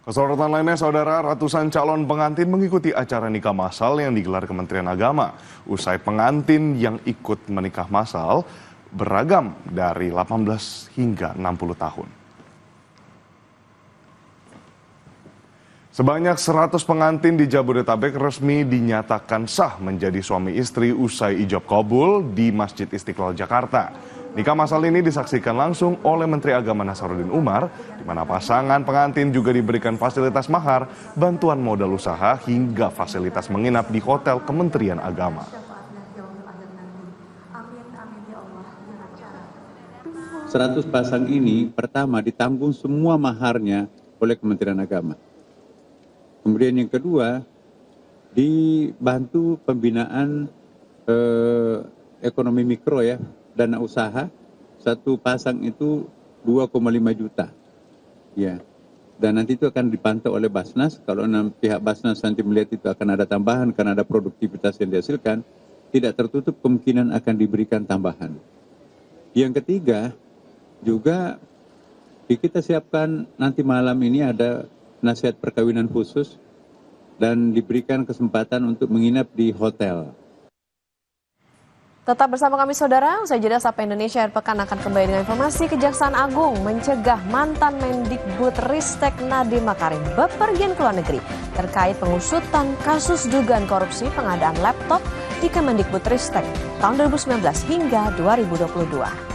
Kesorotan lainnya, saudara, ratusan calon pengantin mengikuti acara nikah massal yang digelar Kementerian Agama. Usai pengantin yang ikut menikah massal beragam dari 18 hingga 60 tahun. Sebanyak 100 pengantin di Jabodetabek resmi dinyatakan sah menjadi suami istri usai ijab kabul di Masjid Istiqlal Jakarta. Nikah massal ini disaksikan langsung oleh Menteri Agama Nasaruddin Umar, di mana pasangan pengantin juga diberikan fasilitas mahar, bantuan modal usaha, hingga fasilitas menginap di hotel Kementerian Agama. 100 pasang ini pertama ditanggung semua maharnya oleh Kementerian Agama. Kemudian yang kedua, dibantu pembinaan ekonomi mikro ya, dana usaha. Satu pasang itu 2,5 juta. Ya. Dan nanti itu akan dipantau oleh Basnas. Kalau pihak Basnas nanti melihat itu akan ada tambahan karena ada produktivitas yang dihasilkan, tidak tertutup kemungkinan akan diberikan tambahan. Yang ketiga, juga kita siapkan nanti malam ini ada nasihat perkawinan khusus dan diberikan kesempatan untuk menginap di hotel. Tetap bersama kami, saudara. Usai jeda, Sapa Indonesia Akhir Pekan akan kembali dengan informasi Kejaksaan Agung mencegah mantan Mendikbudristek Nadiem Makarim bepergian ke luar negeri terkait pengusutan kasus dugaan korupsi pengadaan laptop di Kemendikbudristek tahun 2019 hingga 2022.